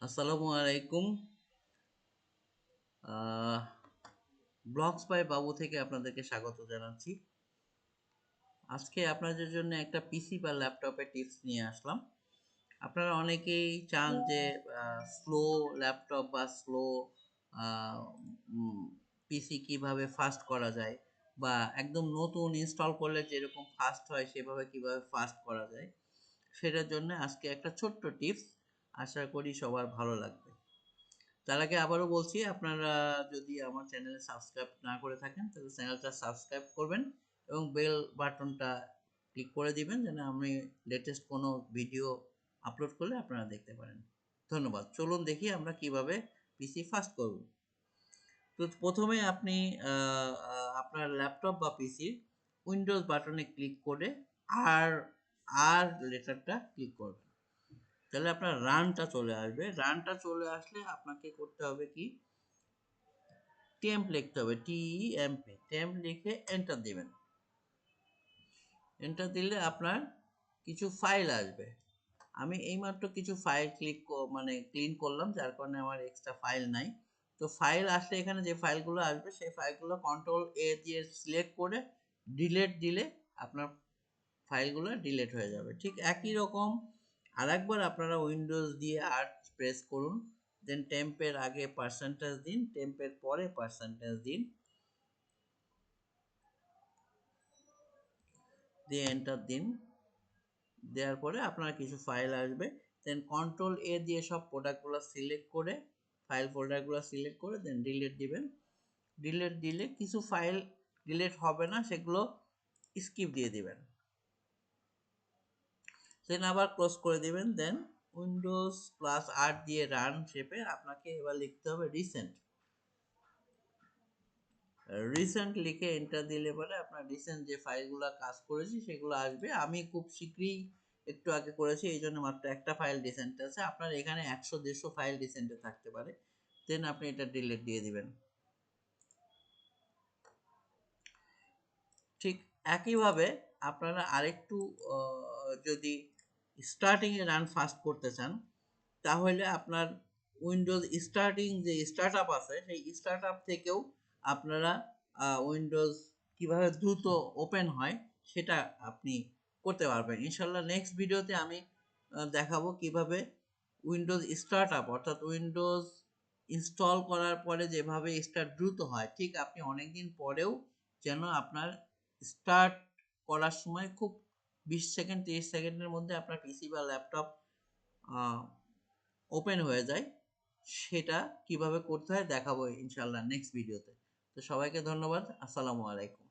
আসসালামু আলাইকুম। আহ blogs by বাবু থেকে আপনাদেরকে স্বাগত জানাচ্ছি। আজকে আপনাদের জন্য একটা পিসি বা ল্যাপটপের টিপস নিয়ে আসলাম। আপনারা অনেকেই চান যে স্লো ল্যাপটপ বা স্লো পিসি কিভাবে ফাস্ট করা যায়, বা একদম নতুন ইনস্টল করলে যেরকম ফাস্ট হয় সেভাবে কিভাবে ফাস্ট করা যায়, সেটার জন্য আজকে একটা ছোট্ট টিপস। আশা করি সবার ভালো লাগবে। তার আগে আবারও বলছি, আপনারা যদি আমার চ্যানেলে সাবস্ক্রাইব না করে থাকেন তাহলে চ্যানেলটা সাবস্ক্রাইব করবেন এবং বেল বাটনটা ক্লিক করে দিবেন যেন আমি লেটেস্ট কোনো ভিডিও আপলোড করলে আপনারা দেখতে পারেন। ধন্যবাদ। চলুন দেখি আমরা কিভাবে পিসি ফাস্ট করব। তো প্রথমে আপনি আপনার ল্যাপটপ বা পিসির উইন্ডোজ বাটনে ক্লিক করে আর আর লেটারটা ক্লিক করবেন। তাহলে আপনার রানটা চলে আসবে। রানটা চলে আসলে আপনাকে করতে হবে কি, টেম্প লিখতে হবে, টিএমপি, টেম্প লিখে এন্টার দিবেন। এন্টার দিলে আপনার কিছু ফাইল আসবে। আমি এইমাত্র কিছু ফাইল মানে ক্লিন করলাম, যার কারণে আমার এক্সট্রা ফাইল নাই। তো ফাইল আসলে এখানে যে ফাইলগুলো আসবে সেই ফাইলগুলো কন্ট্রোল এ দিয়ে সিলেক্ট করে ডিলেট দিলে আপনার ফাইলগুলো ডিলেট হয়ে যাবে। ঠিক একই রকম আরেকবার আপনারা উইন্ডোজ দিয়ে আর প্রেস করুন, দেন টেম্পের আগে পার্সেন্টেজ দিন, টেম্পের পরে পার্সেন্টেজ দিন, দিয়ে এন্টার দিন। দেওয়ার পরে আপনার কিছু ফাইল আসবে। দেন কন্ট্রোল এ দিয়ে সব প্রোডাক্টগুলো সিলেক্ট করে, ফাইল ফোল্ডারগুলো সিলেক্ট করে দেন ডিলিট দিবেন। ডিলিট দিলে কিছু ফাইল ডিলিট হবে না, সেগুলো স্কিপ দিয়ে দিবেন। দেন আবার ক্লোজ করে দিবেন। দেন উইন্ডোজ প্লাস আর দিয়ে রান শেপে আপনাকে এবার লিখতে হবে রিসেন্ট। রিসেন্ট লিখে এন্টার দিলে পরে আপনার রিসেন্ট যে ফাইলগুলো কাজ করেছি সেগুলো আসবে। আমি খুব শীঘ্রই একটু আগে করেছি, এই জন্য মাত্র একটা ফাইল রিসেন্ট আছে। আপনার এখানে 100-150 ফাইল রিসেন্টে থাকতে পারে। দেন আপনি এটা ডিলিট দিয়ে দিবেন। ঠিক একইভাবে আপনারা আরেকটু যদি স্টার্টিংয়ে রান ফাস্ট করতে চান, তাহলে আপনার উইন্ডোজ স্টার্টিং যে স্টার্ট আপ আছে সেই স্টার্ট আপ থেকেও আপনারা উইন্ডোজ কিভাবে দ্রুত ওপেন হয় সেটা আপনি করতে পারবেন। ইনশাল্লাহ নেক্সট ভিডিওতে আমি দেখাবো কিভাবে উইন্ডোজ স্টার্ট আপ অর্থাৎ উইন্ডোজ ইনস্টল করার পরে যেভাবে স্টার্ট দ্রুত হয়, ঠিক আপনি অনেকদিন পরেও যেন আপনার স্টার্ট করার সময় খুব 20 সেকেন্ড 30 সেকেন্ডের মধ্যে আপনার পিসি বা ল্যাপটপ ওপেন হয়ে যায়, সেটা কিভাবে করতে হয় দেখাবো ইনশাল্লাহ নেক্সট ভিডিওতে। তো সবাইকে ধন্যবাদ। আসসালামু আলাইকুম।